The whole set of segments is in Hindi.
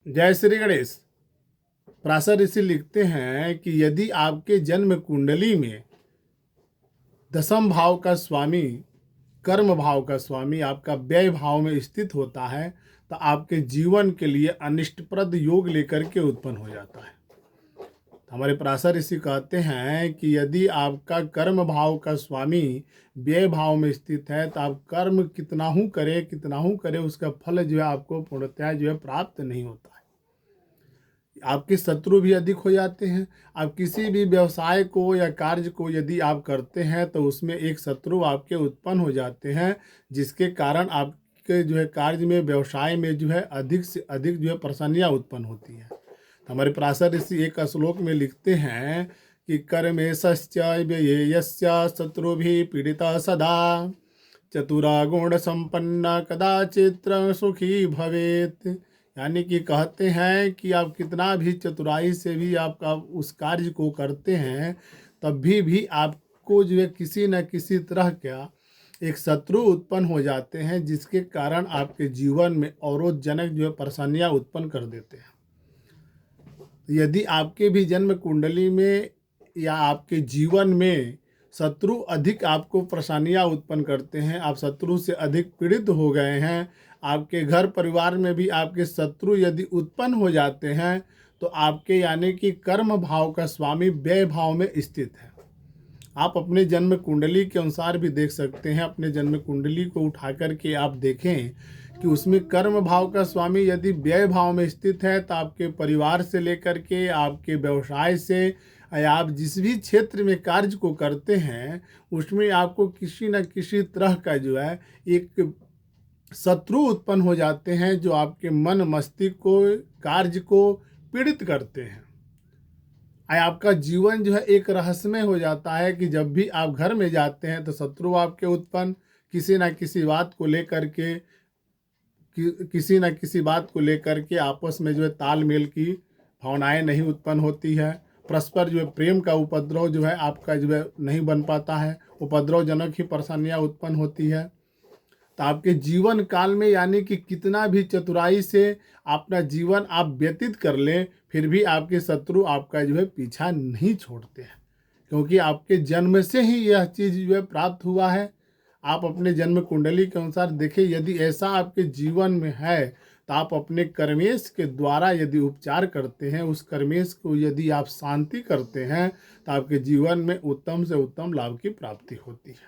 जय श्री गणेश। प्रासर ऋषि लिखते हैं कि यदि आपके जन्म कुंडली में दसम भाव का स्वामी, कर्म भाव का स्वामी आपका व्यय भाव में स्थित होता है तो आपके जीवन के लिए अनिष्टप्रद योग लेकर के उत्पन्न हो जाता है। हमारे प्रासर ऋषि कहते हैं कि यदि आपका कर्म भाव का स्वामी व्यय भाव में स्थित है तो आप कर्म कितना हूँ करे उसका फल जो है आपको पूर्णतया जो है प्राप्त नहीं होता है। आपके शत्रु भी अधिक हो जाते हैं। आप किसी भी व्यवसाय को या कार्य को यदि आप करते हैं तो उसमें एक शत्रु आपके उत्पन्न हो जाते हैं, जिसके कारण आपके जो है कार्य में, व्यवसाय में जो है अधिक से अधिक जो है परेशानियाँ उत्पन्न होती हैं। तो हमारे प्रासर ऋषि एक श्लोक में लिखते हैं कि कर्मेशस्य व्ययस्य शत्रुभिः पीड़ितः सदा चतुरा गुण संपन्न कदाचित् सुखी भवेत्। यानी कि कहते हैं कि आप कितना भी चतुराई से भी आपका उस कार्य को करते हैं तभी भी आपको जो है किसी न किसी तरह का एक शत्रु उत्पन्न हो जाते हैं, जिसके कारण आपके जीवन में अवरोधजनक जो है परेशानियां उत्पन्न कर देते हैं। यदि आपके भी जन्म कुंडली में या आपके जीवन में शत्रु अधिक आपको परेशानियां उत्पन्न करते हैं, आप शत्रु से अधिक पीड़ित हो गए हैं, आपके घर परिवार में भी आपके शत्रु यदि उत्पन्न हो जाते हैं तो आपके यानी कि कर्म भाव का स्वामी व्यय भाव में स्थित है। आप अपने जन्म कुंडली के अनुसार भी देख सकते हैं। अपने जन्म कुंडली को उठा करके आप देखें कि उसमें कर्म भाव का स्वामी यदि व्यय भाव में स्थित है तो आपके परिवार से लेकर के आपके व्यवसाय से या आप जिस भी क्षेत्र में कार्य को करते हैं उसमें आपको किसी न किसी तरह का जो है एक शत्रु उत्पन्न हो जाते हैं, जो आपके मन मस्तिष्क को, कार्य को पीड़ित करते हैं। आपका जीवन जो है एक रहस्यमय हो जाता है कि जब भी आप घर में जाते हैं तो शत्रु आपके उत्पन्न किसी न किसी बात को लेकर के आपस में जो है तालमेल की भावनाएं नहीं उत्पन्न होती है। परस्पर जो है प्रेम का उपद्रव जो है आपका जो है नहीं बन पाता है, उपद्रवजनक ही परेशानियां उत्पन्न होती है। तो आपके जीवन काल में यानी कि कितना भी चतुराई से अपना जीवन आप व्यतीत कर लें फिर भी आपके शत्रु आपका जो है पीछा नहीं छोड़ते हैं, क्योंकि आपके जन्म से ही यह चीज़ जो है प्राप्त हुआ है। आप अपने जन्म कुंडली के अनुसार देखें, यदि ऐसा आपके जीवन में है तो आप अपने कर्मेश के द्वारा यदि उपचार करते हैं, उस कर्मेश को यदि आप शांति करते हैं तो आपके जीवन में उत्तम से उत्तम लाभ की प्राप्ति होती है।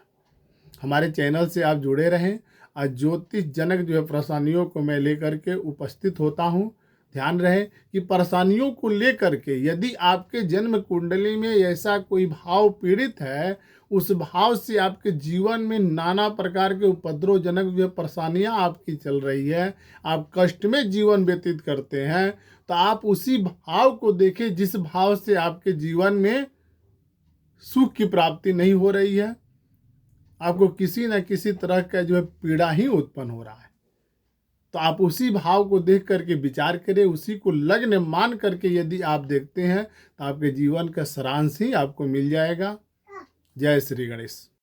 हमारे चैनल से आप जुड़े रहें और ज्योतिष जनक जो है परेशानियों को मैं लेकर के उपस्थित होता हूँ। ध्यान रहे कि परेशानियों को लेकर के यदि आपके जन्म कुंडली में ऐसा कोई भाव पीड़ित है, उस भाव से आपके जीवन में नाना प्रकार के उपद्रवजनक जो परेशानियाँ आपकी चल रही है, आप कष्ट में जीवन व्यतीत करते हैं, तो आप उसी भाव को देखें जिस भाव से आपके जीवन में सुख की प्राप्ति नहीं हो रही है, आपको किसी न किसी तरह का जो है पीड़ा ही उत्पन्न हो रहा है। तो आप उसी भाव को देख करके विचार करें, उसी को लग्न मान करके यदि आप देखते हैं तो आपके जीवन का सारांश ही आपको मिल जाएगा। जय श्री गणेश।